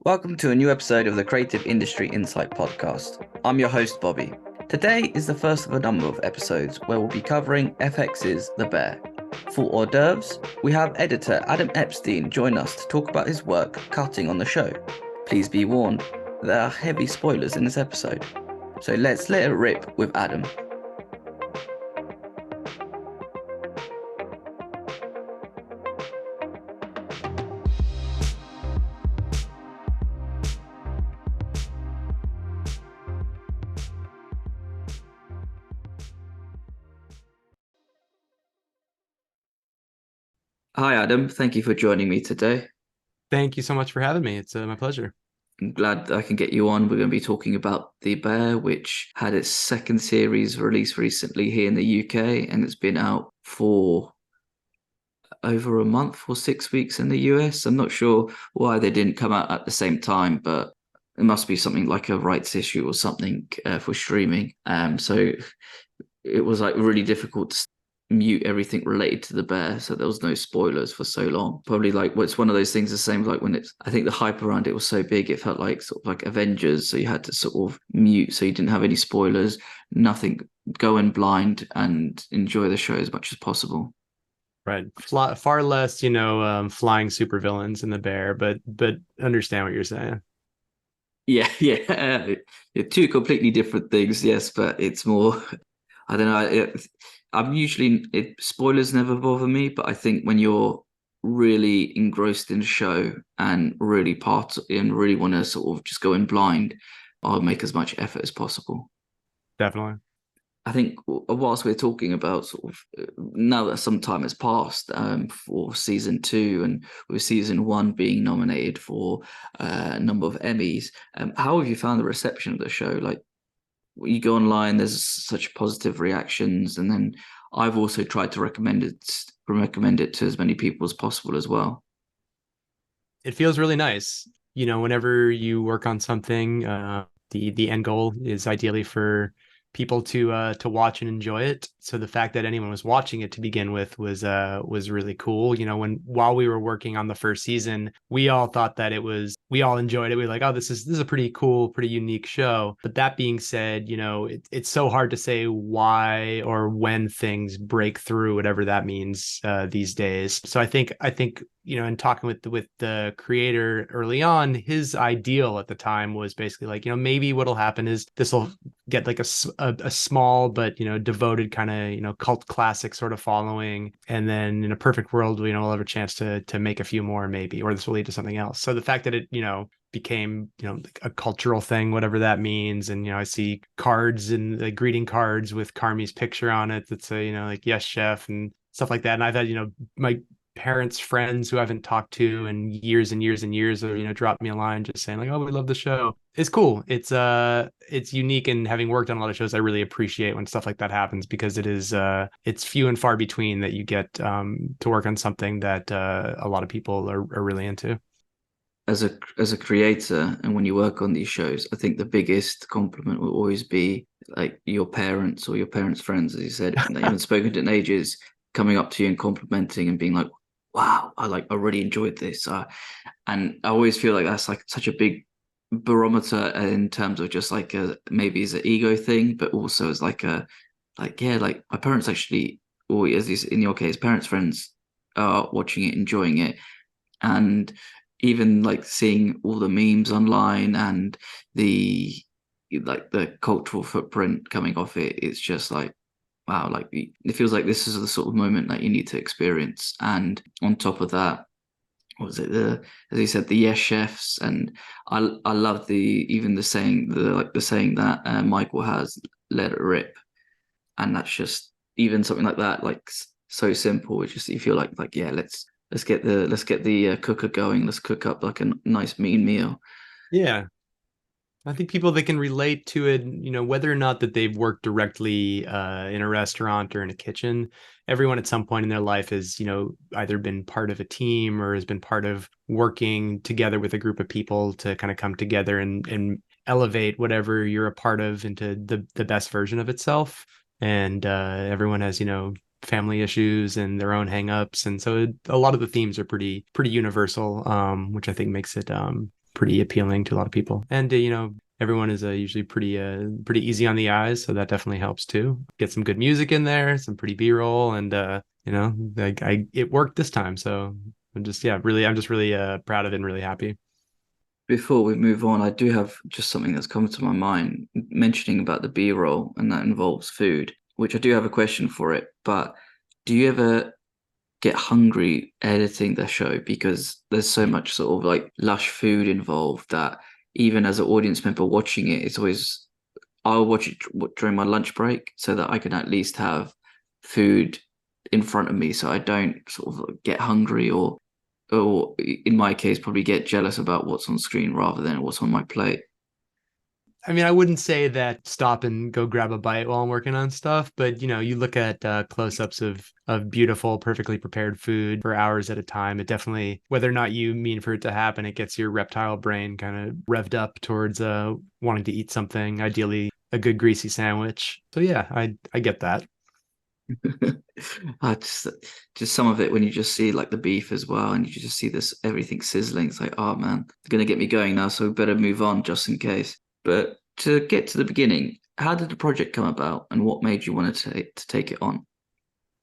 Welcome to a new episode of the Creative Industry Insight podcast. I'm your host, Bobby. Today is the first of a number of episodes where we'll be covering FX's The Bear. For hors d'oeuvres, we have editor Adam Epstein join us to talk about his work cutting on the show. Please be warned, there are heavy spoilers in this episode. So let's let it rip with Adam. Hi, Adam. Thank you for joining me today. Thank you so much for having me. It's my pleasure. I'm glad I can get you on. We're going to be talking about The Bear, which had its second series released recently here in the UK, and it's been out for over a month or 6 weeks in the US. I'm not sure why they didn't come out at the same time, but it must be something like a rights issue or something for streaming. So it was like really difficult to mute everything related to The Bear, so there was no spoilers for so long. Probably like it's one of those things the same like when it's, I think the hype around it was so big it felt like sort of like Avengers, so you had to sort of mute so you didn't have any spoilers, nothing, go in blind and enjoy the show as much as possible. Right. Far less, flying supervillains in the Bear, but understand what you're saying. Yeah, two completely different things, yes, but it's more, I don't know. I'm usually spoilers never bother me, but I think when you're really engrossed in the show and really really want to sort of just go in blind, I'll make as much effort as possible. Definitely. I think whilst we're talking about sort of now that some time has passed for season two, and with season one being nominated for a number of Emmys, how have you found the reception of the show? Like, you go online, there's such positive reactions, and then I've also tried to recommend it to as many people as possible as well. It feels really nice. Whenever you work on something, the end goal is ideally for people to watch and enjoy it. So the fact that anyone was watching it to begin with was really cool. While we were working on the first season, we all thought that we all enjoyed it. We were like, oh, this is a pretty cool, pretty unique show. But that being said, it's so hard to say why or when things break through, whatever that means these days. So I think in talking with the creator early on, his ideal at the time was basically like, maybe what'll happen is this will get like a small but devoted kind of cult classic sort of following, and then in a perfect world we'll have a chance to make a few more maybe, or this will lead to something else. So the fact that it became like a cultural thing, whatever that means, and I see cards and greeting cards with Carmi's picture on it that say like yes chef and stuff like that, and I've had my parents, friends who I haven't talked to in years and years and years, or drop me a line just saying like, oh, we love the show. It's cool. It's unique, and having worked on a lot of shows, I really appreciate when stuff like that happens, because it's few and far between that you get to work on something that a lot of people are really into. As a creator, and when you work on these shows, I think the biggest compliment will always be like your parents or your parents' friends, as you said, that you haven't spoken to in ages, coming up to you and complimenting and being like, wow, I really enjoyed this. And I always feel like that's like such a big barometer in terms of just like maybe as an ego thing, but also as like yeah, like my parents actually, or as in your case, parents, friends are watching it, enjoying it. And even like seeing all the memes online and the like the cultural footprint coming off it, it's just like, wow, like it feels like this is the sort of moment that you need to experience. And on top of that, what was it, the, as you said, the yes chefs, and I love the saying that Michael has, let it rip. And that's just, even something like that, like so simple, it's just you feel like yeah, let's get the cooker going, let's cook up like a nice mean meal. Yeah. I think people that can relate to it, whether or not that they've worked directly in a restaurant or in a kitchen, everyone at some point in their life has, either been part of a team or has been part of working together with a group of people to kind of come together and elevate whatever you're a part of into the best version of itself. And everyone has, family issues and their own hangups. And so a lot of the themes are pretty universal, which I think makes it pretty appealing to a lot of people. And everyone is usually pretty easy on the eyes, so that definitely helps too. Get some good music in there, some pretty B-roll, and it worked this time. So I'm just really proud of it and really happy. Before we move on, I do have just something that's come to my mind, mentioning about the B-roll, and that involves food, which I do have a question for it. But do you ever get hungry editing the show? Because there's so much sort of like lush food involved that even as an audience member watching it, it's always, I'll watch it during my lunch break so that I can at least have food in front of me so I don't sort of get hungry or in my case, probably get jealous about what's on screen rather than what's on my plate. I mean, I wouldn't say that stop and go grab a bite while I'm working on stuff, but you look at close-ups of beautiful, perfectly prepared food for hours at a time. It definitely, whether or not you mean for it to happen, it gets your reptile brain kind of revved up towards wanting to eat something, ideally a good greasy sandwich. So yeah, I get that. I just some of it when you just see like the beef as well, and you just see this everything sizzling. It's like, oh man, it's gonna get me going now, so we better move on just in case. But to get to the beginning, how did the project come about, and what made you want to take it on?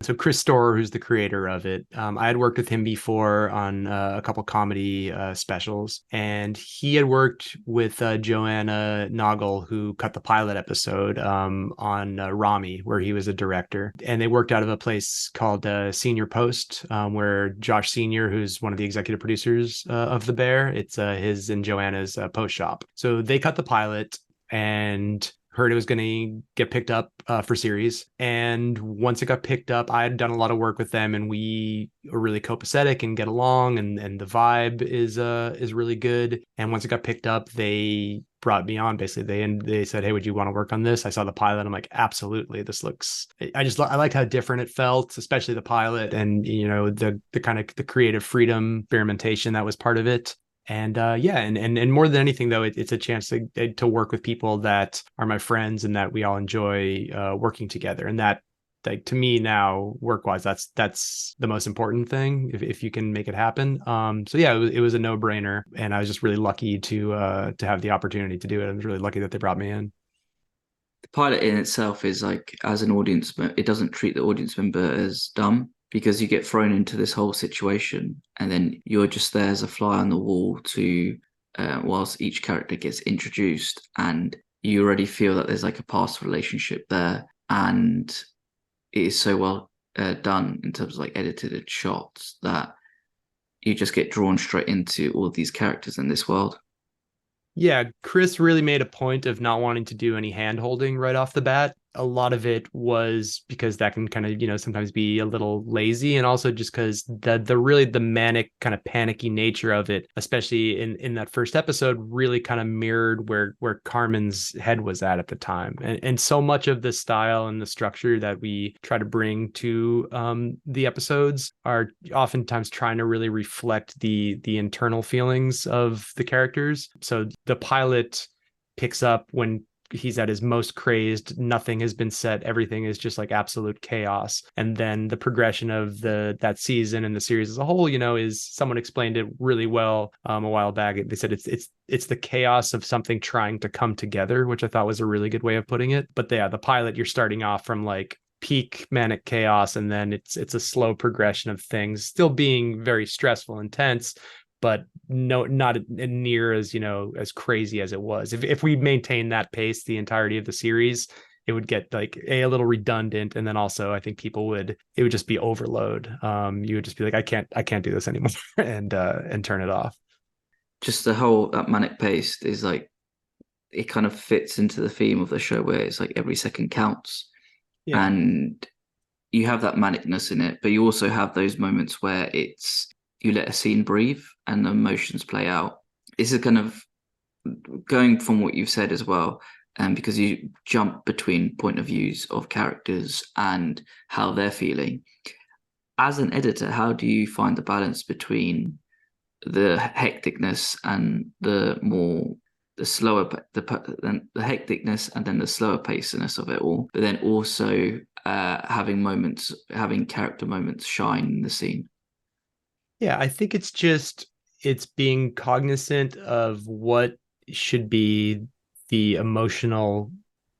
So Chris Storer, who's the creator of it, I had worked with him before on a couple comedy specials, and he had worked with Joanna Noggle, who cut the pilot episode on Rami, where he was a director, and they worked out of a place called Senior Post, where Josh Senior, who's one of the executive producers of The Bear, it's his and Joanna's post shop. So they cut the pilot and heard it was going to get picked up for series. And once it got picked up, I had done a lot of work with them, and we are really copacetic and get along, and the vibe is really good. And once it got picked up, they brought me on basically. They said, hey, would you want to work on this? I saw the pilot. I'm like, absolutely. This looks, I liked how different it felt, especially the pilot, and the kind of the creative freedom experimentation that was part of it. And and more than anything, though, it's a chance to work with people that are my friends and that we all enjoy working together. And that, like, to me now, work wise, that's the most important thing if you can make it happen. So yeah, it was a no brainer, and I was just really lucky to have the opportunity to do it. I was really lucky that they brought me in. The pilot in itself is like, as an audience, it doesn't treat the audience member as dumb because you get thrown into this whole situation and then you're just there as a fly on the wall to whilst each character gets introduced, and you already feel that there's like a past relationship there, and it is so well done in terms of like edited shots that you just get drawn straight into all these characters in this world. Yeah, Chris really made a point of not wanting to do any hand holding right off the bat. A lot of it was because that can kind of, sometimes be a little lazy, and also just because the manic kind of panicky nature of it, especially in that first episode, really kind of mirrored where Carmen's head was at the time. And so much of the style and the structure that we try to bring to the episodes are oftentimes trying to really reflect the internal feelings of the characters. So the pilot picks up when he's at his most crazed, nothing has been set, everything is just like absolute chaos. And then the progression of that season and the series as a whole, is, someone explained it really well a while back. They said it's the chaos of something trying to come together, which I thought was a really good way of putting it. But yeah, the pilot, you're starting off from like peak manic chaos, and then it's a slow progression of things still being very stressful, intense, but no, not near as as crazy as it was. If we maintain that pace the entirety of the series, it would get like a little redundant, and then also I think it would just be overload. You would just be like, I can't do this anymore, and turn it off. Just the whole that manic pace is like, it kind of fits into the theme of the show where it's like every second counts, Yeah. and you have that manicness in it, but you also have those moments where it's, you let a scene breathe and the emotions play out. This is kind of going from what you've said as well, and because you jump between point of views of characters and how they're feeling. As an editor, how do you find the balance between the hecticness and the slower the hecticness and then the slower pacedness of it all, but then also having character moments shine in the scene? Yeah, I think it's just it's being cognizant of what should be the emotional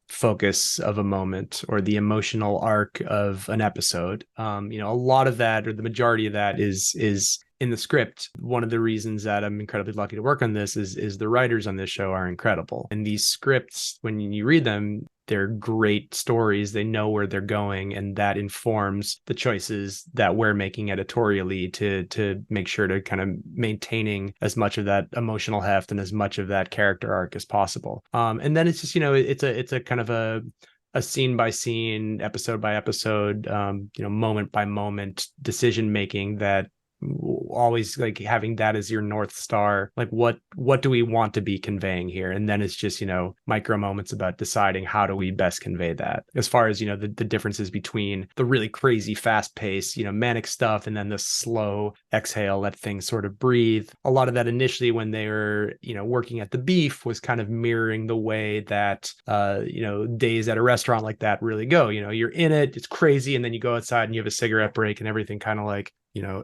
focus of a moment or the emotional arc of an episode. A lot of that, or the majority of that, is in the script. One of the reasons that I'm incredibly lucky to work on this is the writers on this show are incredible. And these scripts, when you read them, they're great stories. They know where they're going, and that informs the choices that we're making editorially to make sure to kind of maintaining as much of that emotional heft and as much of that character arc as possible. And then it's just, it's a kind of a scene by scene, episode by episode, moment by moment decision making that always like having that as your North Star. Like what do we want to be conveying here? And then it's just, micro moments about deciding how do we best convey that, as far as, the differences between the really crazy fast pace, manic stuff, and then the slow exhale, let things sort of breathe. A lot of that initially when they were, working at the Beef was kind of mirroring the way that, days at a restaurant like that really go. You're in it, it's crazy, and then you go outside and you have a cigarette break and everything kind of like,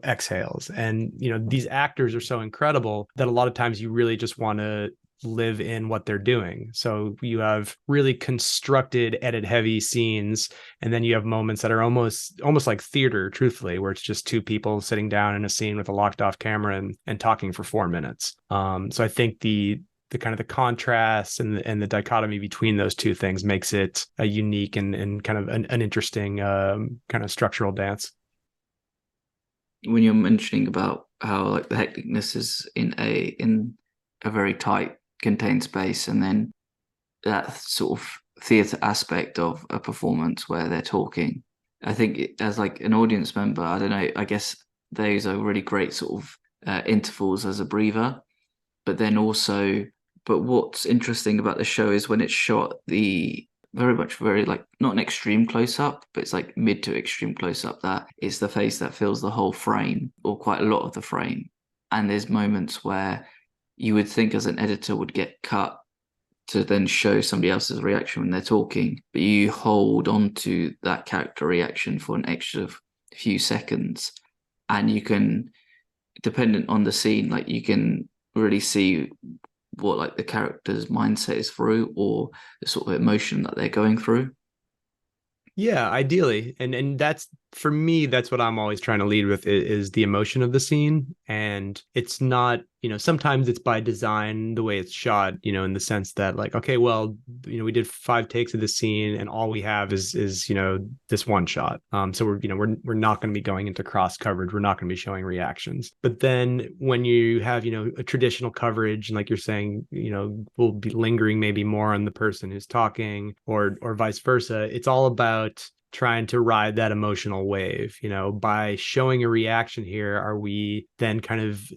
exhales. And, these actors are so incredible that a lot of times you really just want to live in what they're doing. So you have really constructed, edit heavy scenes, and then you have moments that are almost like theater, truthfully, where it's just two people sitting down in a scene with a locked off camera and talking for 4 minutes. So I think the kind of the contrast and the dichotomy between those two things makes it a unique and kind of an interesting kind of structural dance. When you're mentioning about how like the hecticness is in a very tight contained space, and then that sort of theatre aspect of a performance where they're talking, I think as like an audience member, I don't know, I guess those are really great sort of intervals as a breather. But what's interesting about the show is when it's shot, the very like not an extreme close up, but it's like mid to extreme close up, that is the face that fills the whole frame or quite a lot of the frame. And there's moments where you would think as an editor would get cut to then show somebody else's reaction when they're talking, but you hold on to that character reaction for an extra few seconds, and you can, dependent on the scene, like you can really see what like the character's mindset is through, or the sort of emotion that they're going through. Yeah, ideally. And that's, for me, that's what I'm always trying to lead with is the emotion of the scene. And it's not, sometimes it's by design, the way it's shot, in the sense that like, okay, well, we did 5 takes of this scene and all we have is this one shot. So we're not going to be going into cross coverage. We're not going to be showing reactions. But then when you have, a traditional coverage, and like you're saying, we'll be lingering maybe more on the person who's talking, or vice versa. It's all about trying to ride that emotional wave. By showing a reaction here, are we then kind of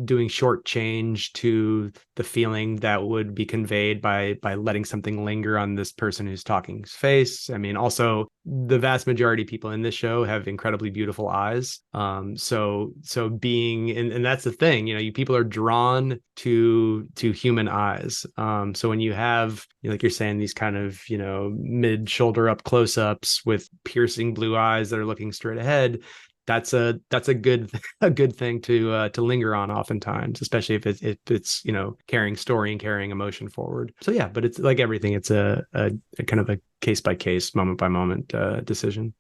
doing short change to the feeling that would be conveyed by letting something linger on this person who's talking's face? I mean, also the vast majority of people in this show have incredibly beautiful eyes. So being, and that's the thing, you people are drawn to human eyes. So when you have, like you're saying, these kind of, mid shoulder up close-ups with piercing blue eyes that are looking straight ahead, that's a good thing to linger on oftentimes, especially if it's carrying story and carrying emotion forward. So yeah, but it's like everything, it's a kind of a case by case, moment by moment decision.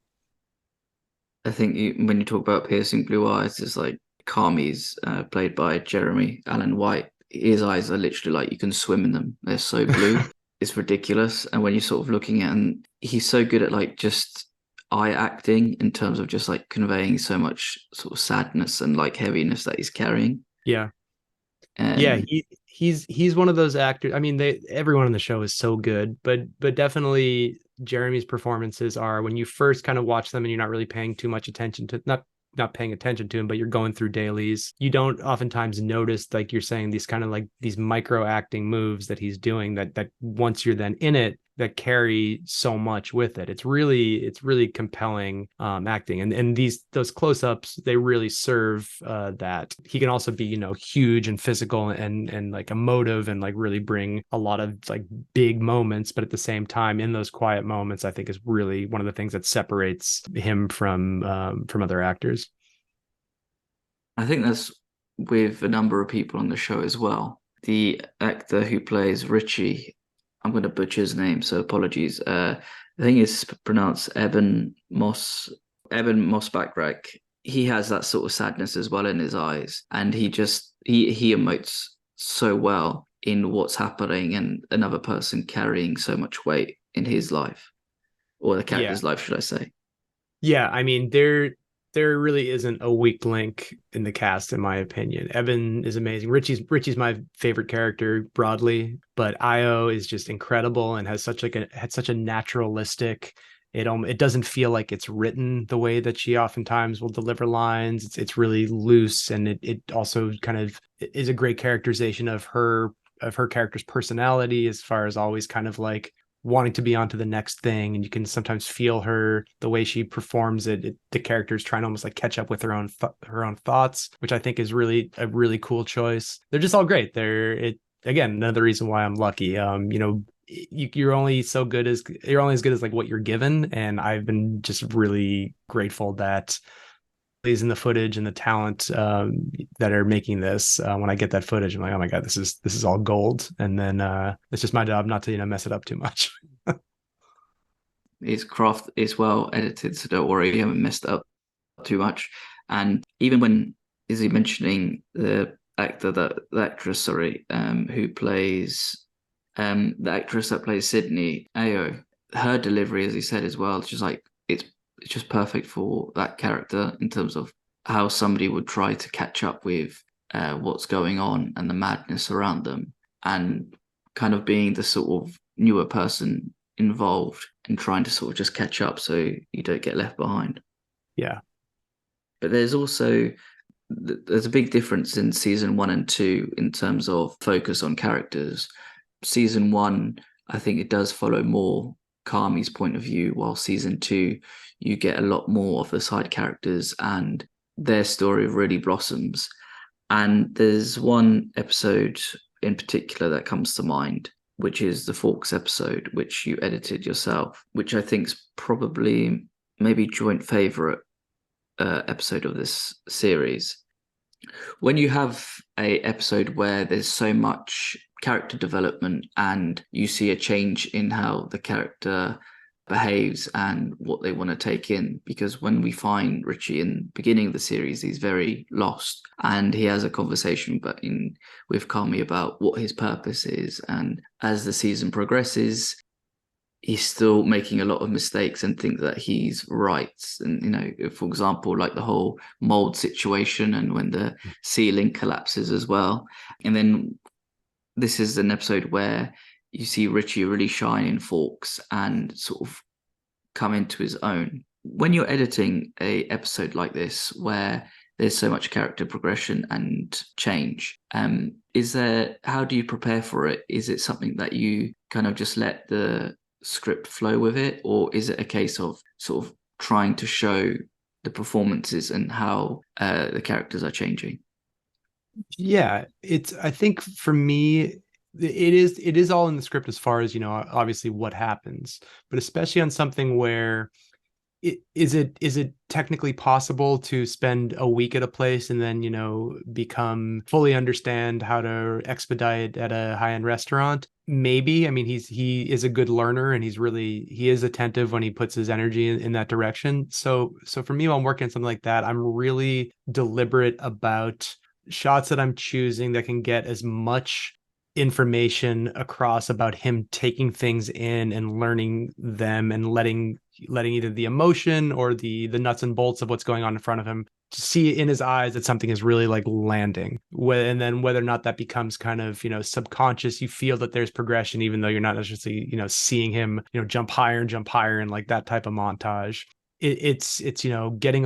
I think when you talk about piercing blue eyes, it's like Kami's played by Jeremy Allen White. His eyes are literally like you can swim in them. They're so blue. It's ridiculous. And when you're sort of looking at, and he's so good at like just eye acting in terms of just like conveying so much sort of sadness and like heaviness that he's carrying. Yeah. And yeah, he's one of those actors. I mean, everyone on the show is so good, but definitely Jeremy's performances are, when you first kind of watch them and you're not really paying too much attention to, not paying attention to him, but you're going through dailies, you don't oftentimes notice, like you're saying, these kind of like these micro acting moves that he's doing that once you're then in it, that carry so much with it. It's really compelling acting, and those close-ups, they really serve that. He can also be huge and physical and like emotive, and like really bring a lot of like big moments, but at the same time, in those quiet moments, I think is really one of the things that separates him from other actors. I think that's with a number of people on the show as well. The actor who plays Richie, I'm going to butcher his name, so apologies. I think it's pronounced Eben Moss Backrack. He has that sort of sadness as well in his eyes, and he emotes so well in what's happening and another person carrying so much weight in his life, or the Yeah. character's life, should I say. Yeah, I mean, there really isn't a weak link in the cast, in my opinion. Evan is amazing. Richie's my favorite character broadly, but Io is just incredible and has such a naturalistic. It doesn't feel like it's written the way that she oftentimes will deliver lines. It's really loose, and it also kind of is a great characterization of her character's personality, as far as always kind of like wanting to be on to the next thing, and you can sometimes feel her, the way she performs the character's trying to almost like catch up with her own thoughts, which I think is really a really cool choice. They're just all great. Again, another reason why I'm lucky. You're only as good as like what you're given, and I've been just really grateful that in the footage and the talent that are making this. When I get that footage, I'm like, oh my god, this is all gold. And then it's just my job not to mess it up too much. His craft is well edited, so don't worry, you haven't messed up too much. And even when is he mentioning the actress, sorry, who plays the actress that plays Sydney Ao, her delivery, as he said as well, it's just like it's just perfect for that character in terms of how somebody would try to catch up with what's going on and the madness around them, and kind of being the sort of newer person involved and trying to sort of just catch up so you don't get left behind. Yeah. But there's a big difference in season 1 and 2 in terms of focus on characters. Season 1, I think it does follow more Kami's point of view, while season 2 you get a lot more of the side characters and their story really blossoms. And there's one episode in particular that comes to mind, which is the Forks episode, which you edited yourself, which I think is probably maybe joint favorite episode of this series. When you have a episode where there's so much character development and you see a change in how the character behaves and what they want to take in, because when we find Richie in the beginning of the series, he's very lost, and he has a conversation with Kami about what his purpose is, and as the season progresses, he's still making a lot of mistakes and think that he's right. And for example, like the whole mold situation, and when the ceiling collapses as well. And then this is an episode where you see Richie really shine in Forks and sort of come into his own. When you're editing a episode like this, where there's so much character progression and change, how do you prepare for it? Is it something that you kind of just let the script flow with it, or is it a case of sort of trying to show the performances and how the characters are changing? Yeah, I think for me, it is all in the script, as far as obviously what happens, but especially on something where is it technically possible to spend a week at a place and then become fully understand how to expedite at a high-end restaurant? Maybe. I mean, he is a good learner, and he is attentive when he puts his energy in that direction. So for me, when I'm working on something like that, I'm really deliberate about shots that I'm choosing that can get as much information across about him taking things in and learning them, and letting either the emotion or the nuts and bolts of what's going on in front of him, to see in his eyes that something is really like landing. And then whether or not that becomes kind of subconscious, you feel that there's progression, even though you're not necessarily seeing him jump higher and like that type of montage. It's getting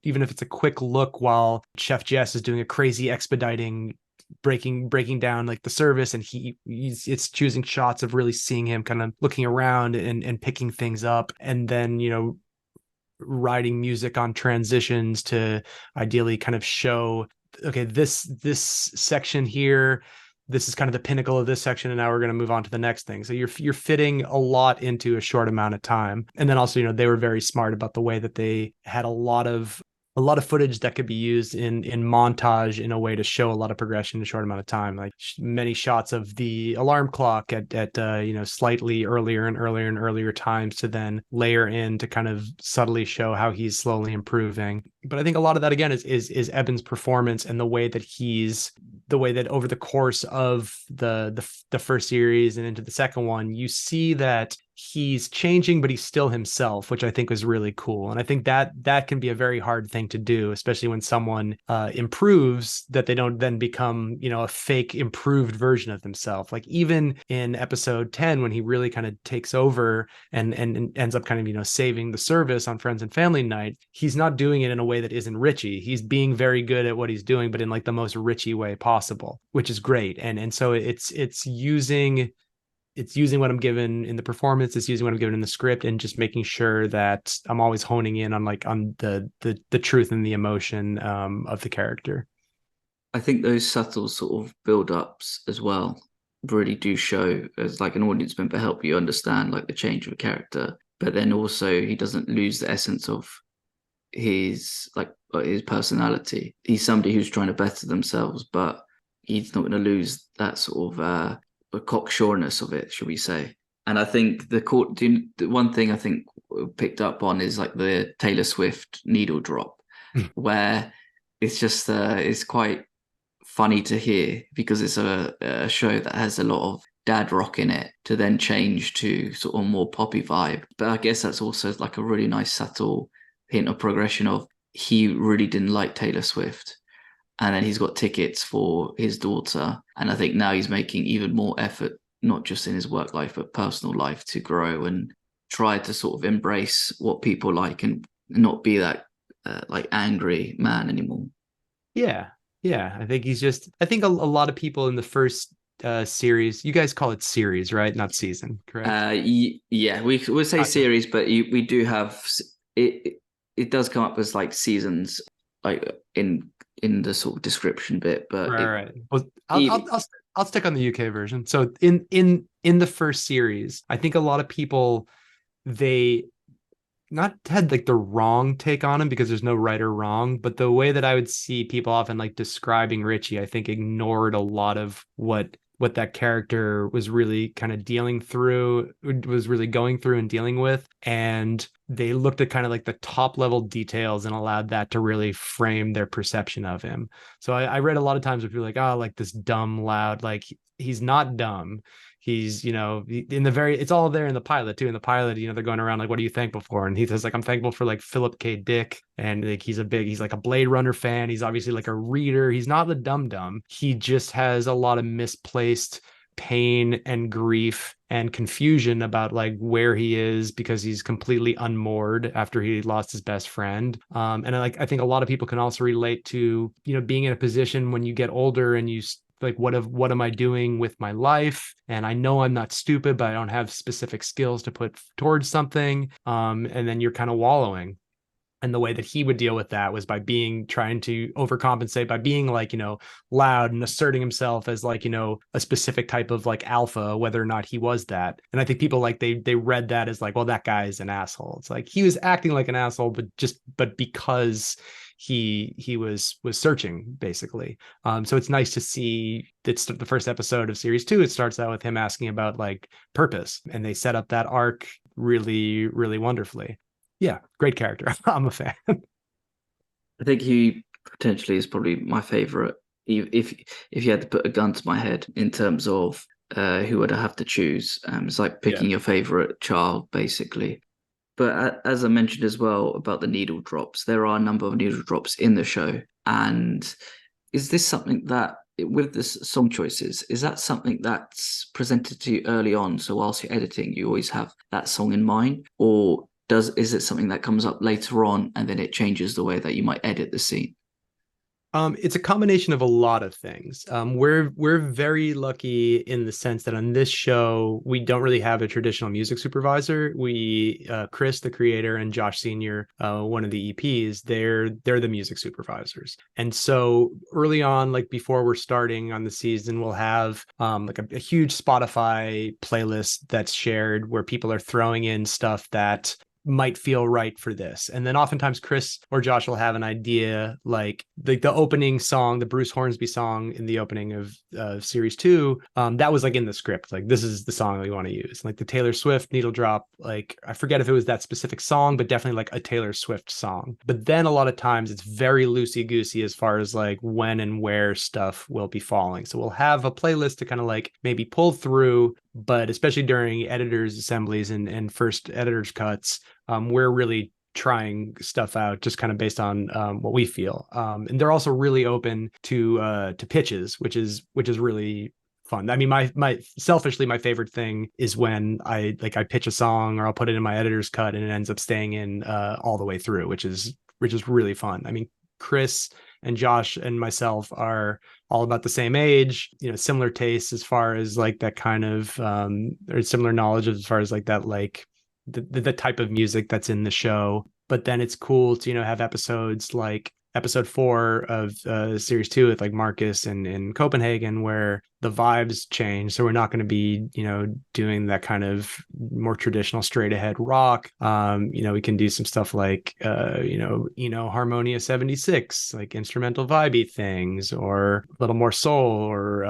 even if it's a quick look while Chef Jess is doing a crazy expediting, breaking down like the service, and it's choosing shots of really seeing him kind of looking around and picking things up, and then writing music on transitions to ideally kind of show, okay, this section here, this is kind of the pinnacle of this section, and now we're going to move on to the next thing. So you're fitting a lot into a short amount of time. And then also they were very smart about the way that they had a lot of a lot of footage that could be used in montage in a way to show a lot of progression in a short amount of time. Like many shots of the alarm clock at slightly earlier and earlier and earlier times to then layer in to kind of subtly show how he's slowly improving. But I think a lot of that again is Eben's performance and the way that over the course of the first series and into the second one, you see that he's changing, but he's still himself, which I think was really cool. And I think that can be a very hard thing to do, especially when someone improves, that they don't then become, a fake improved version of themselves. Like even in episode 10, when he really kind of takes over and ends up kind of, saving the service on Friends and Family Night, he's not doing it in a way that isn't Richie. He's being very good at what he's doing, but in like the most Richie way possible, which is great. And so it's using what I'm given in the performance, it's using what I'm given in the script, and just making sure that I'm always honing in on the truth and the emotion of the character. I think those subtle sort of build-ups as well really do show as like an audience member, help you understand like the change of a character, but then also he doesn't lose the essence of his personality. He's somebody who's trying to better themselves, but he's not going to lose that sort of the cocksureness of it, should we say. And I think the one thing I think picked up on is like the Taylor Swift needle drop, where it's just it's quite funny to hear, because it's a show that has a lot of dad rock in it, to then change to sort of more poppy vibe. But I guess that's also like a really nice subtle hint of progression of he really didn't like Taylor Swift. And then he's got tickets for his daughter. And I think now he's making even more effort, not just in his work life, but personal life, to grow and try to sort of embrace what people like and not be that like angry man anymore. Yeah. I think I think a lot of people in the first series, you guys call it series, right? Not season, correct? Yeah, we would say series, but we do have it. It does come up as like seasons, like in the sort of description bit, but right. Well, I'll stick on the UK version. So in the first series, I think a lot of people, they not had like the wrong take on him, because there's no right or wrong, but the way that I would see people often like describing Richie, I think ignored a lot of what that character was really kind of was really going through and dealing with. And they looked at kind of like the top level details and allowed that to really frame their perception of him. So I read a lot of times where people like, oh, like this dumb, loud, like he's not dumb. He's, it's all there in the pilot too. In the pilot, they're going around like, what are you thankful for? And he says like, I'm thankful for like Philip K. Dick. And like, he's like a Blade Runner fan. He's obviously like a reader. He's not the dumb. He just has a lot of misplaced pain and grief and confusion about like where he is, because he's completely unmoored after he lost his best friend. And I think a lot of people can also relate to, being in a position when you get older and you like, what am I doing with my life? And I know I'm not stupid, but I don't have specific skills to put towards something. And then you're kind of wallowing. And the way that he would deal with that was by trying to overcompensate by being like, loud and asserting himself as like, a specific type of like alpha, whether or not he was that. And I think people like they read that as like, well, that guy is an asshole. It's like he was acting like an asshole, but because he was searching, basically. So it's nice to see it's the first episode of series 2. It starts out with him asking about like purpose, and they set up that arc really, really wonderfully. Yeah, great character. I'm a fan. I think he potentially is probably my favorite. If you had to put a gun to my head in terms of who would I have to choose, it's like picking your favorite child, basically. But as I mentioned as well about the needle drops, there are a number of needle drops in the show. And is this something that, with the song choices, is that something that's presented to you early on? So whilst you're editing, you always have that song in mind? Or is it something that comes up later on and then it changes the way that you might edit the scene? It's a combination of a lot of things. We're very lucky in the sense that on this show we don't really have a traditional music supervisor. Chris, the creator, and Josh Senior, one of the EPs, they're the music supervisors. And so early on, like before we're starting on the season, we'll have like a huge Spotify playlist that's shared where people are throwing in stuff that might feel right for this. And then oftentimes Chris or Josh will have an idea, like the opening song, the Bruce Hornsby song in the opening of series 2, that was like in the script, like this is the song that we want to use, like the Taylor Swift Needle Drop, like I forget if it was that specific song, but definitely like a Taylor Swift song. But then a lot of times it's very loosey goosey as far as like when and where stuff will be falling. So we'll have a playlist to kind of like maybe pull through, but especially during editors assemblies and first editors cuts, we're really trying stuff out just kind of based on what we feel. And they're also really open to pitches, which is really fun. I mean, my selfishly, my favorite thing is when I pitch a song or I'll put it in my editor's cut and it ends up staying in all the way through, which is really fun. I mean, Chris and Josh and myself are all about the same age, similar tastes as far as like that kind of or similar knowledge as far as like that, like the type of music that's in the show. But then it's cool to have episodes like episode 4 of series 2 with like Marcus and in Copenhagen, where the vibes change. So we're not going to be doing that kind of more traditional straight ahead rock. We can do some stuff like Harmonia 76, like instrumental vibey things, or a little more soul, or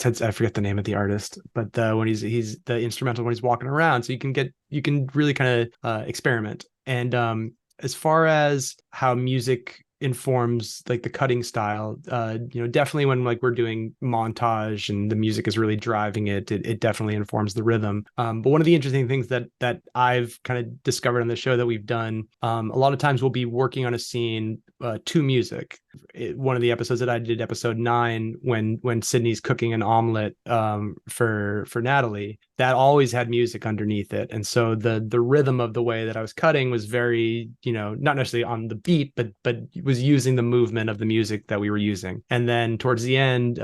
I forget the name of the artist, but when he's the instrumental when he's walking around. So you can really kind of experiment. And as far as how music informs like the cutting style, definitely when like we're doing montage and the music is really driving it definitely informs the rhythm. But one of the interesting things that I've kind of discovered on the show that we've done, a lot of times we'll be working on a scene to music. One of the episodes that I did, episode 9, when Sydney's cooking an omelet for Natalie, that always had music underneath it. And so the rhythm of the way that I was cutting was very, not necessarily on the beat, but was using the movement of the music that we were using. And then towards the end,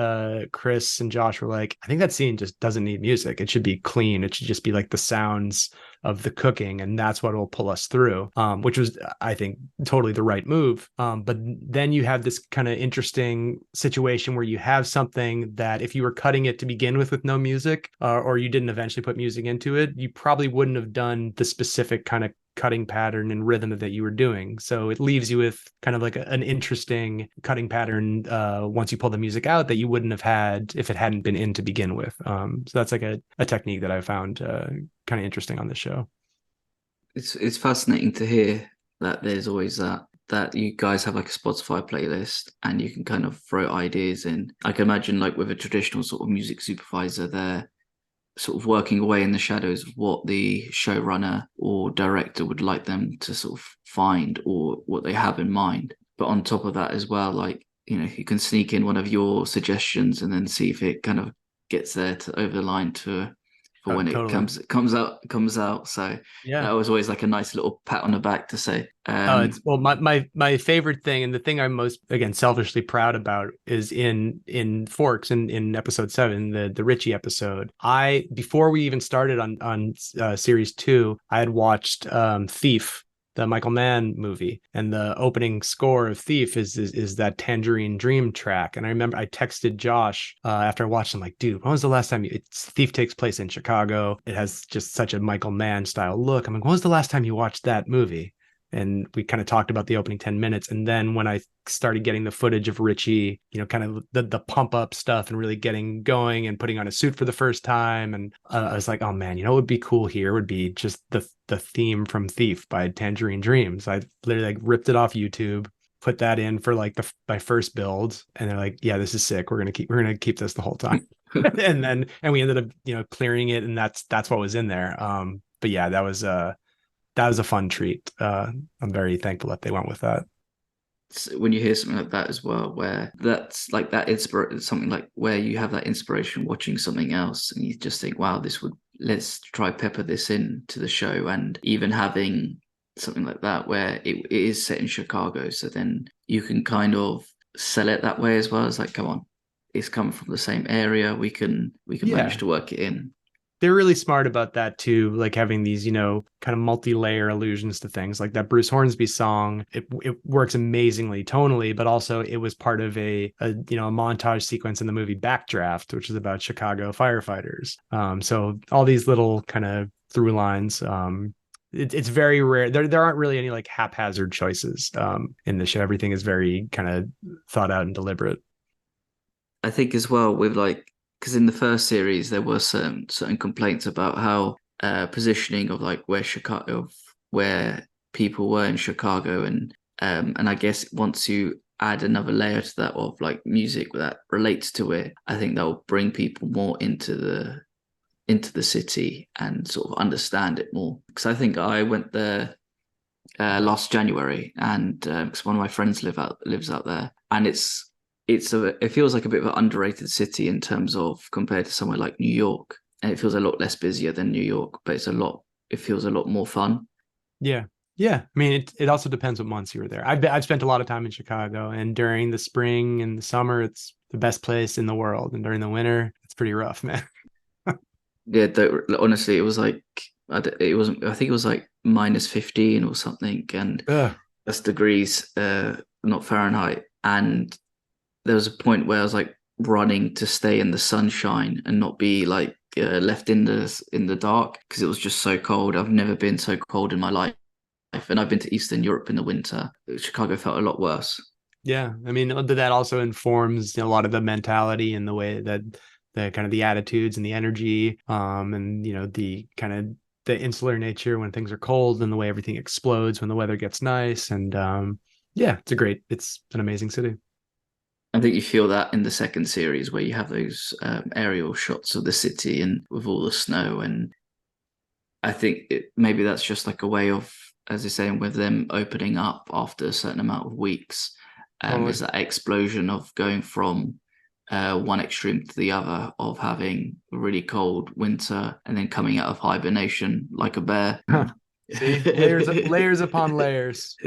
Chris and Josh were like, I think that scene just doesn't need music. It should be clean. It should just be like the sounds of the cooking, and that's what will pull us through, which was, I think, totally the right move. But then you have this kind of interesting situation where you have something that if you were cutting it to begin with no music, or you didn't eventually put music into it, you probably wouldn't have done the specific kind of cutting pattern and rhythm that you were doing. So it leaves you with kind of like an interesting cutting pattern once you pull the music out that you wouldn't have had if it hadn't been in to begin with. So that's like a technique that I found kind of interesting on this show. It's fascinating to hear that there's always that you guys have like a Spotify playlist and you can kind of throw ideas in. I can imagine like with a traditional sort of music supervisor, they're sort of working away in the shadows of what the showrunner or director would like them to sort of find or what they have in mind. But on top of that as well, like, you can sneak in one of your suggestions and then see if it kind of gets there to over the line for when totally. It comes out. So yeah, that was always like a nice little pat on the back to say. Well, my favorite thing, and the thing I'm most, again, selfishly proud about, is in Forks in episode 7, the Richie episode. Before we even started on series 2, I had watched Thief, the Michael Mann movie, and the opening score of Thief is that Tangerine Dream track. And I remember I texted Josh after I watched him, like, dude, when was the last time Thief takes place in Chicago? It has just such a Michael Mann style look. I'm like, when was the last time you watched that movie? And we kind of talked about the opening 10 minutes. And then when I started getting the footage of Richie, kind of the pump up stuff and really getting going and putting on a suit for the first time. And I was like, oh man, what would be cool here would be just the theme from Thief by Tangerine Dreams. I literally like ripped it off YouTube, put that in for like my first build. And they're like, yeah, this is sick. We're going to keep this the whole time. and we ended up, clearing it. And that's what was in there. But yeah, that was a fun treat. I'm very thankful that they went with that. When you hear something like that as well, where that's like that something like where you have that inspiration watching something else and you just think, wow, let's try pepper this in to the show. And even having something like that where it is set in Chicago, so then you can kind of sell it that way as well. It's like, come on, it's coming from the same area. We can manage to work it in. They're really smart about that too, like having these, kind of multi-layer allusions to things. Like that Bruce Hornsby song, it works amazingly tonally, but also it was part of a montage sequence in the movie Backdraft, which is about Chicago firefighters. So all these little kind of through lines it's very rare. There aren't really any like haphazard choices in the show. Everything is very kind of thought out and deliberate. I think as well with like because in the first series there were certain complaints about how positioning of like where people were in Chicago and I guess once you add another layer to that of like music that relates to it, I think that will bring people more into the city and sort of understand it more. Because I think I went there last January, and because one of my friends lives out there, and it feels like a bit of an underrated city in terms of compared to somewhere like New York, and it feels a lot less busier than New York, but it feels a lot more fun. Yeah. Yeah. I mean, it also depends what months you were there. I've spent a lot of time in Chicago, and during the spring and the summer, it's the best place in the world. And during the winter, it's pretty rough, man. Yeah, honestly, it was like it wasn't. I think it was like -15 or something, and Ugh. that's degrees, not Fahrenheit. And there was a point where I was like running to stay in the sunshine and not be like left in the dark because it was just so cold. I've never been so cold in my life, and I've been to Eastern Europe in the winter. Chicago felt a lot worse. Yeah. I mean, that also informs a lot of the mentality and the way that the kind of the attitudes and the energy, and the kind of the insular nature when things are cold and the way everything explodes when the weather gets nice. And yeah, it's an amazing city. I think you feel that in the second series where you have those aerial shots of the city and with all the snow. And I think maybe that's just like a way of, as you're saying, with them opening up after a certain amount of weeks, Totally. is that explosion of going from one extreme to the other of having a really cold winter and then coming out of hibernation like a bear. Huh. See, layers upon layers.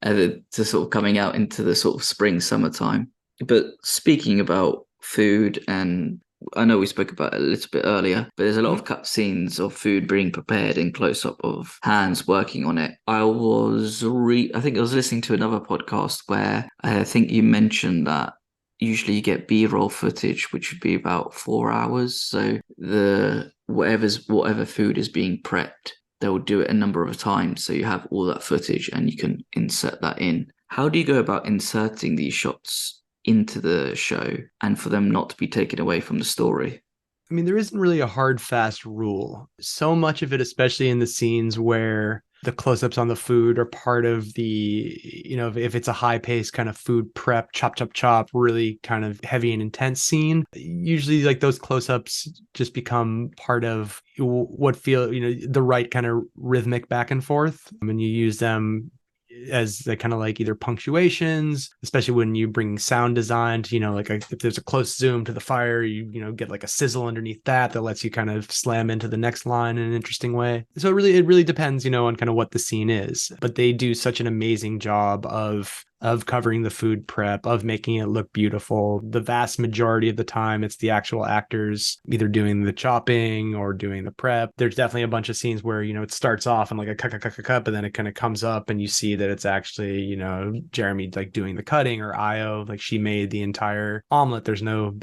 And then to sort of coming out into the sort of spring summertime. But speaking about food, and I know we spoke about it a little bit earlier, but there's a lot of cut scenes of food being prepared and close up of hands working on it. I think I was listening to another podcast where I think you mentioned that usually you get B-roll footage, which would be about 4 hours. So the whatever food is being prepped, they'll do it a number of times. So you have all that footage and you can insert that in. How do you go about inserting these shots into the show and for them not to be taken away from the story? I mean, there isn't really a hard, fast rule. So much of it, especially in the scenes where the close-ups on the food are part of the, if it's a high-paced kind of food prep, chop, chop, chop, really kind of heavy and intense scene, usually like those close-ups just become part of what feel, the right kind of rhythmic back and forth. And you use them as the kind of like either punctuations, especially when you bring sound design to, like if there's a close zoom to the fire, you get like a sizzle underneath that lets you kind of slam into the next line in an interesting way. So it really depends, on kind of what the scene is, but they do such an amazing job of covering the food prep, of making it look beautiful. The vast majority of the time, it's the actual actors either doing the chopping or doing the prep. There's definitely a bunch of scenes where, it starts off in like a cut, but then it kind of comes up and you see that it's actually, Jeremy like doing the cutting, or Io, like she made the entire omelet. There's no,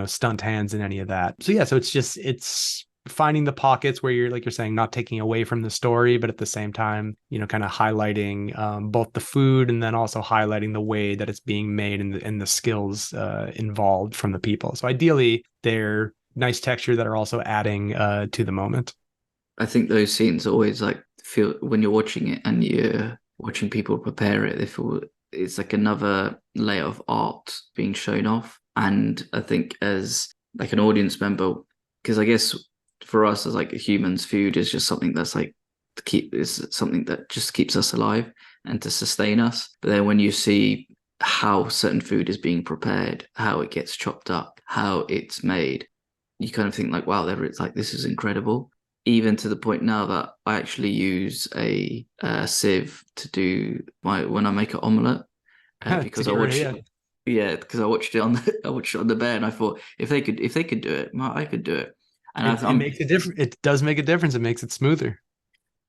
stunt hands in any of that. So yeah, so it's finding the pockets where you're, like you're saying, not taking away from the story, but at the same time, kind of highlighting both the food and then also highlighting the way that it's being made and the skills involved from the people. So ideally, they're nice texture that are also adding to the moment. I think those scenes always like feel when you're watching it and you're watching people prepare it, they feel it's like another layer of art being shown off. And I think as like an audience member, because I guess for us as like humans, food is just something that's like is something that just keeps us alive and to sustain us. But then when you see how certain food is being prepared, how it gets chopped up, how it's made, you kind of think like, wow, it's like this is incredible. Even to the point now that I actually use a sieve to do when I make an omelette because I watched it. Yeah, because I watched it on the bear, and I thought if they could do it, well, I could do it. And It makes a difference. It does make a difference. It makes it smoother.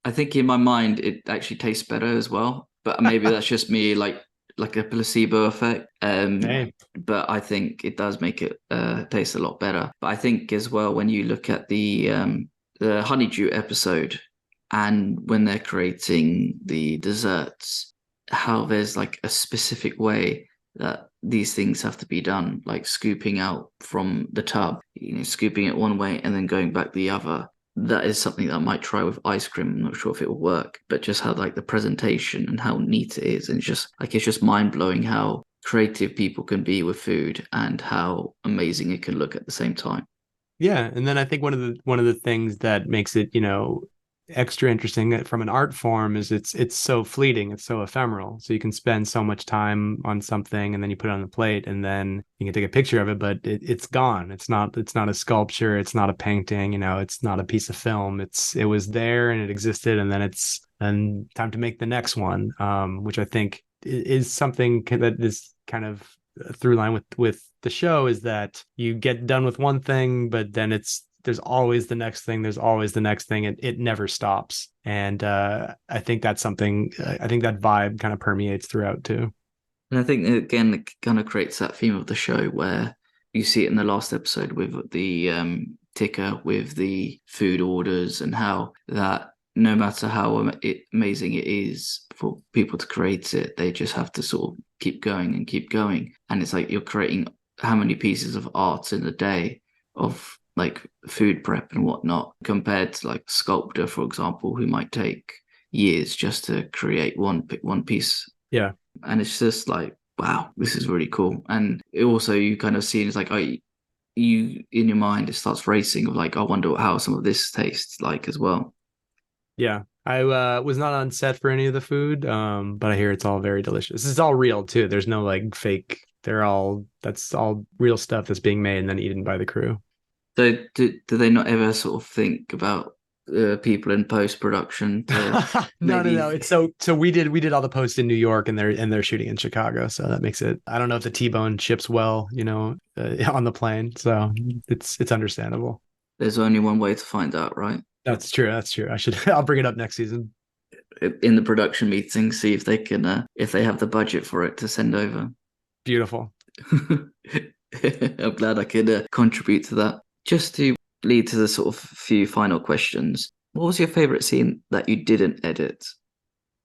I think in my mind it actually tastes better as well, but maybe that's just me like a placebo effect. Hey. But I think it does make it taste a lot better. But I think as well when you look at the honeydew episode, and when they're creating the desserts, how there's like a specific way that these things have to be done, like scooping out from the tub, scooping it one way and then going back the other. That is something that I might try with ice cream. I'm not sure if it will work, but just how like the presentation and how neat it is, and it's just mind blowing how creative people can be with food and how amazing it can look at the same time. Yeah, and then I think one of the things that makes it, extra interesting from an art form is it's so fleeting, it's so ephemeral. So you can spend so much time on something and then you put it on the plate and then you can take a picture of it, but it's gone. It's not a sculpture, it's not a painting, it's not a piece of film. It was there and it existed, and then it's and time to make the next one, which I think is something that is kind of a through line with the show, is that you get done with one thing, but then there's always the next thing. There's always the next thing. It never stops. And I think that's something, I think that vibe kind of permeates throughout too. And I think again, it kind of creates that theme of the show where you see it in the last episode with the ticker with the food orders, and how that no matter how amazing it is for people to create it, they just have to sort of keep going and keep going. And it's like you're creating how many pieces of art in a day of like food prep and whatnot, compared to like sculptor, for example, who might take years just to create one piece. Yeah. And it's just like, wow, this is really cool. And it also, you kind of see it's like, oh, you in your mind, it starts racing of like, I wonder how some of this tastes like as well. Yeah. I was not on set for any of the food, but I hear it's all very delicious. It's all real too. There's no like fake. That's all real stuff that's being made and then eaten by the crew. So do they not ever sort of think about people in post production to No, no, maybe? no. It's so we did all the posts in New York, and they're shooting in Chicago. So that makes it. I don't know if the T-bone ships well, on the plane. So it's understandable. There's only one way to find out, right? That's true. That's true. I'll bring it up next season. In the production meeting, see if they can, if they have the budget for it to send over. Beautiful. I'm glad I could contribute to that. Just to lead to the sort of few final questions, what was your favorite scene that you didn't edit?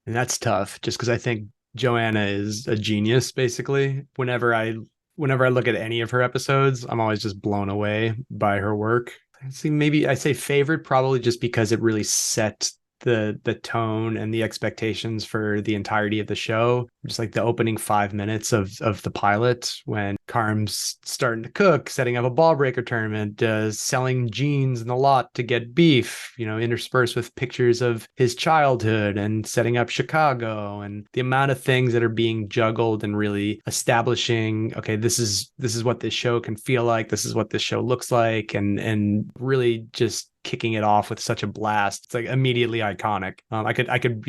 And that's tough, just because I think Joanna is a genius. Basically, whenever I look at any of her episodes, I'm always just blown away by her work. See, maybe I say favorite probably just because it really set the tone and the expectations for the entirety of the show. Just like the opening 5 minutes of the pilot, when Carm's starting to cook, setting up a ball breaker tournament, selling jeans in the lot to get beef, interspersed with pictures of his childhood and setting up Chicago, and the amount of things that are being juggled and really establishing, okay, this is what this show can feel like, this is what this show looks like, and really just kicking it off with such a blast. It's like immediately iconic. I could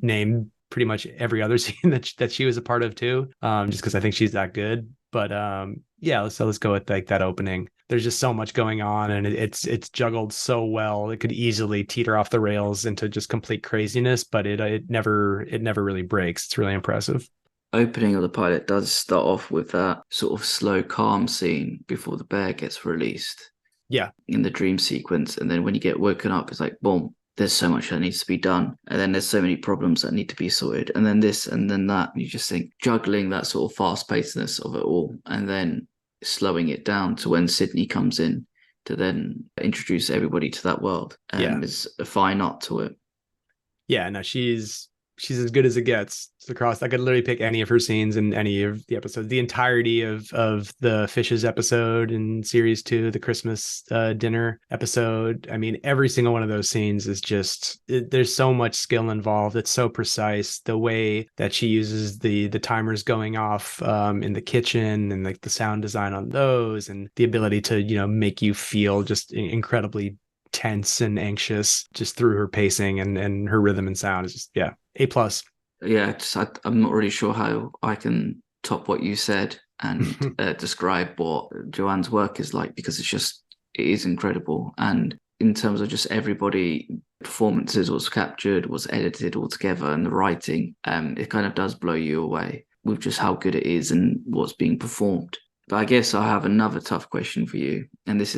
name pretty much every other scene that she was a part of too, just because I think she's that good. But yeah, let's go with like that opening. There's just so much going on, and it's juggled so well. It could easily teeter off the rails into just complete craziness, but it never really breaks. It's really impressive. Opening of the pilot does start off with that sort of slow, calm scene before the bear gets released. Yeah. In the dream sequence, and then when you get woken up, it's like, boom, there's so much that needs to be done, and then there's so many problems that need to be sorted, and then this and then that. You just think juggling that sort of fast-pacedness of it all, and then slowing it down to when Sydney comes in to then introduce everybody to that world, and there's a fine art to it. Yeah, no, she's as good as it gets. Across, I could literally pick any of her scenes in any of the episodes. The entirety of the Fishes episode in series 2, the Christmas dinner episode. I mean, every single one of those scenes is just there's so much skill involved. It's so precise. The way that she uses the timers going off in the kitchen, and like the sound design on those, and the ability to make you feel just incredibly tense and anxious just through her pacing and her rhythm and sound is just A+. Yeah, I'm not really sure how I can top what you said and describe what Joanne's work is like, because it is incredible. And in terms of just everybody, performances was captured, was edited all together, and the writing, it kind of does blow you away with just how good it is and what's being performed. But I guess I have another tough question for you, and this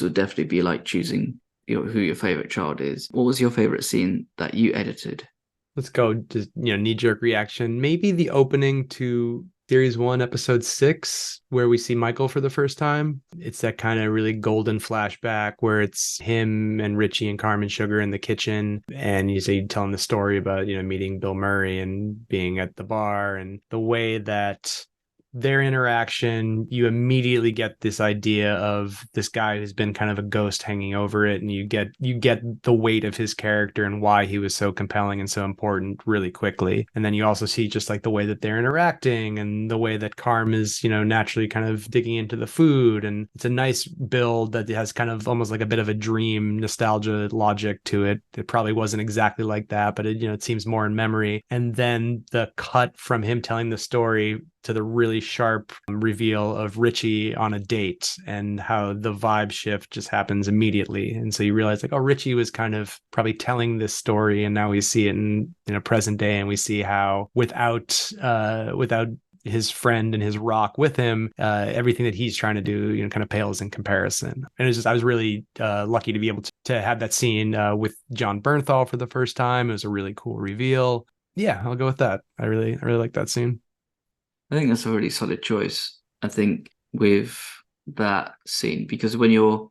would definitely be like choosing who your favorite child is. What was your favorite scene that you edited? Let's go, just, knee-jerk reaction. Maybe the opening to Series 1, Episode 6, where we see Michael for the first time. It's that kind of really golden flashback where it's him and Richie and Carmen Sugar in the kitchen. And you see telling the story about, meeting Bill Murray and being at the bar, and the way that their interaction, you immediately get this idea of this guy who's been kind of a ghost hanging over it, and you get the weight of his character and why he was so compelling and so important really quickly. And then you also see just like the way that they're interacting and the way that Carm is, naturally kind of digging into the food, and it's a nice build that has kind of almost like a bit of a dream nostalgia logic to it. It probably wasn't exactly like that, but it seems more in memory. And then the cut from him telling the story to the really sharp reveal of Richie on a date, and how the vibe shift just happens immediately. And so you realize like, oh, Richie was kind of probably telling this story, and now we see it in present day, and we see how without his friend and his rock with him, everything that he's trying to do, kind of pales in comparison. And it's just, I was really lucky to be able to have that scene with John Bernthal for the first time. It was a really cool reveal. Yeah, I'll go with that. I really like that scene. I think that's a really solid choice. I think with that scene, because when you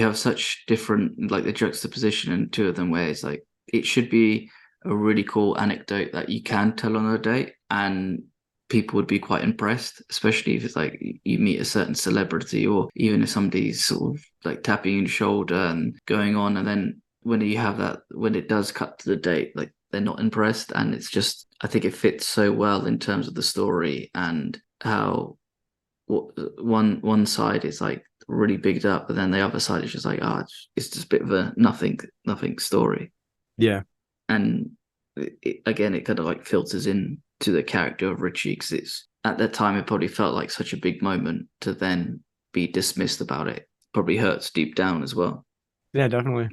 have such different, like the juxtaposition in two of them, where it's like it should be a really cool anecdote that you can tell on a date, and people would be quite impressed, especially if it's like you meet a certain celebrity, or even if somebody's sort of like tapping your shoulder and going on, and then when you have that, when it does cut to the date, like they're not impressed. And it's just, I think it fits so well in terms of the story, and how one side is like really bigged up, but then the other side is just like, it's just a bit of a nothing story. Yeah. And again, it kind of like filters in to the character of Richie, because it's at that time it probably felt like such a big moment to then be dismissed about it. Probably hurts deep down as well. Yeah, definitely.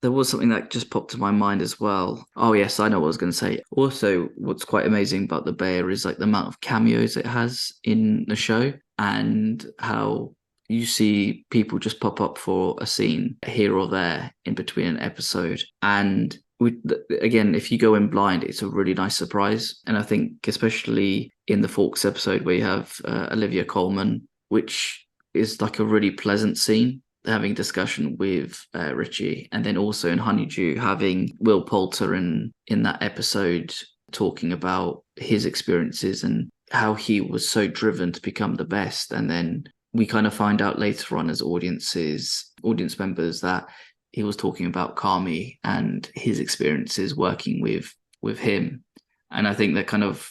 There was something that just popped to my mind as well. Oh, yes, I know what I was going to say. Also, what's quite amazing about The Bear is like the amount of cameos it has in the show, and how you see people just pop up for a scene here or there in between an episode. And again, if you go in blind, it's a really nice surprise. And I think especially in the Forks episode where you have Olivia Colman, which is like a really pleasant scene, having discussion with Richie, and then also in Honeydew having Will Poulter in that episode talking about his experiences and how he was so driven to become the best. And then we kind of find out later on as audience members that he was talking about Kami and his experiences working with him. And I think that kind of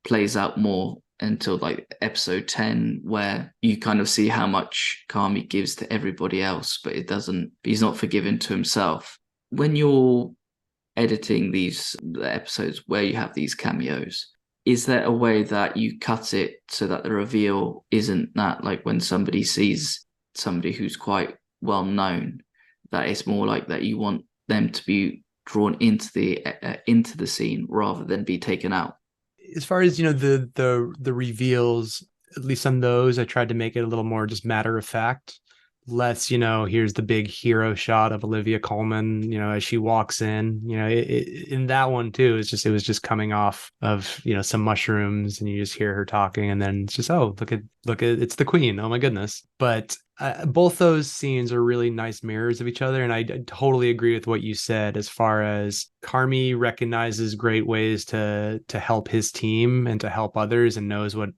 plays out more until like episode 10, where you kind of see how much Kami gives to everybody else, but he's not forgiven to himself. When you're editing the episodes where you have these cameos, is there a way that you cut it so that the reveal isn't that, like when somebody sees somebody who's quite well known, that it's more like that you want them to be drawn into the scene rather than be taken out? As far as the reveals, at least on those, I tried to make it a little more just matter of fact, less here's the big hero shot of Olivia Colman as she walks in. In that one too, it was just coming off of some mushrooms, and you just hear her talking, and then it's just, oh, look at it's the queen, oh my goodness. But both those scenes are really nice mirrors of each other, and I totally agree with what you said as far as Carmi recognizes great ways to help his team and to help others, and knows what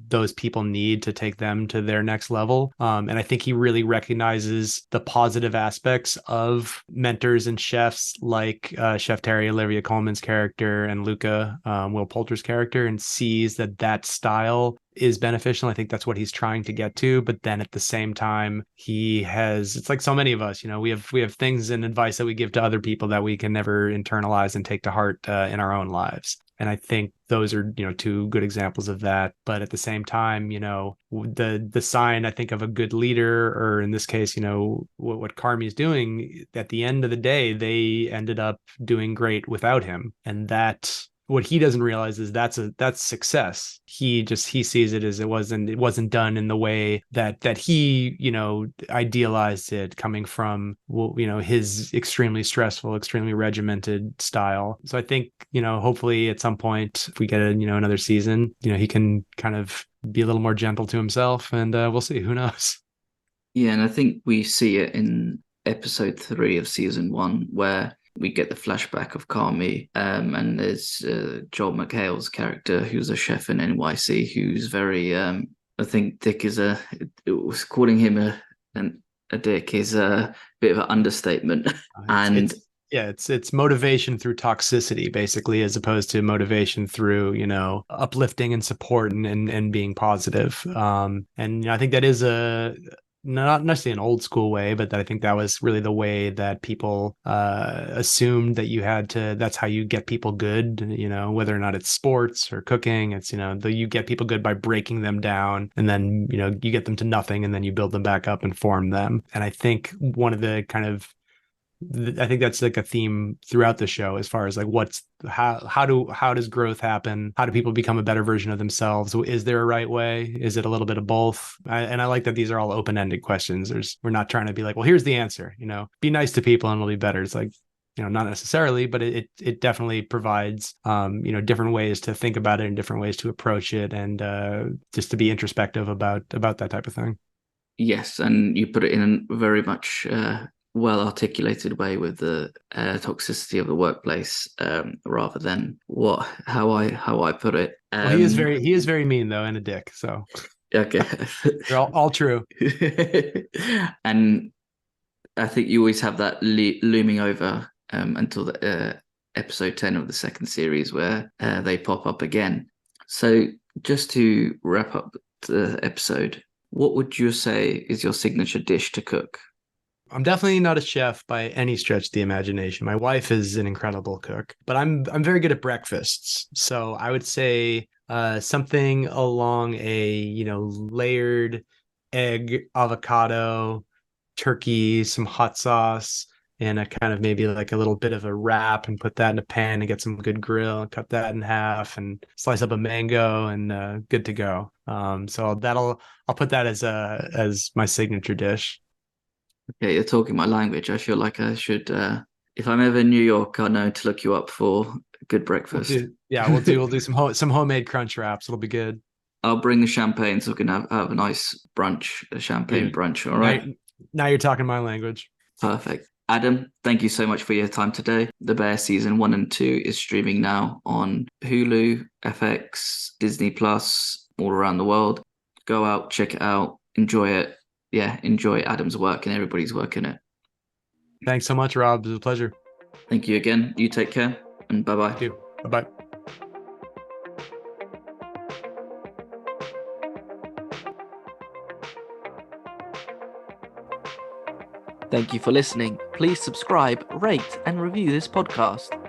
those people need to take them to their next level. And I think he really recognizes the positive aspects of mentors and chefs like Chef Terry, Olivia Colman's character, and Luca, Will Poulter's character, and sees that style is beneficial. I think that's what he's trying to get to. But then at the same time, it's like so many of us, we have things and advice that we give to other people that we can never internalize and take to heart in our own lives. And I think those are, two good examples of that. But at the same time, the sign, I think, of a good leader, or in this case, what Carmi's doing, at the end of the day, they ended up doing great without him. And that what he doesn't realize is that's success. He sees it as it wasn't done in the way that he, idealized it, coming from, his extremely stressful, extremely regimented style. So I think, hopefully at some point, if we get another season, he can kind of be a little more gentle to himself, and we'll see. Who knows? Yeah, and I think we see it in episode 3 of season 1, where we get the flashback of Carmi, and there's Joel McHale's character, who's a chef in NYC, who's very, I think Dick is calling him a dick is a bit of an understatement. And it's motivation through toxicity, basically, as opposed to motivation through, uplifting and support and being positive. And I think that is not necessarily an old school way, but that I think that was really the way that people assumed that that's how you get people good, whether or not it's sports or cooking. It's, you get people good by breaking them down, and then, you get them to nothing, and then you build them back up and form them. And I think one of the I think that's like a theme throughout the show, as far as like how does growth happen? How do people become a better version of themselves? Is there a right way? Is it a little bit of both? And I like that these are all open-ended questions. We're not trying to be like, well, here's the answer, be nice to people and it'll be better. It's like, not necessarily, but it definitely provides, different ways to think about it and different ways to approach it, and just to be introspective about that type of thing. Yes, and you put it in a very much well articulated way with the toxicity of the workplace, rather than how I put it. Well, he is very mean though, and a dick. So okay, they're all true. And I think you always have that looming over until the episode 10 of the second series, where they pop up again. So just to wrap up the episode, what would you say is your signature dish to cook? I'm definitely not a chef by any stretch of the imagination. My wife is an incredible cook, but I'm very good at breakfasts. So I would say something along a, layered egg, avocado, turkey, some hot sauce, and a kind of maybe like a little bit of a wrap, and put that in a pan and get some good grill, and cut that in half and slice up a mango, and good to go. So I'll put that as my signature dish. Okay, you're talking my language. I feel like I should, if I'm ever in New York, I know to look you up for good breakfast. We'll do some homemade crunch wraps. It'll be good. I'll bring the champagne so we can have a nice brunch, a champagne brunch. All right. Now you're talking my language. Perfect. Adam, thank you so much for your time today. The Bear season 1 and 2 is streaming now on Hulu, FX, Disney Plus, all around the world. Go out, check it out, enjoy it. Yeah, enjoy Adam's work and everybody's work in it. Thanks so much, Rob. It was a pleasure. Thank you again. You take care, and bye-bye. Thank you. Bye-bye. Thank you for listening. Please subscribe, rate, and review this podcast.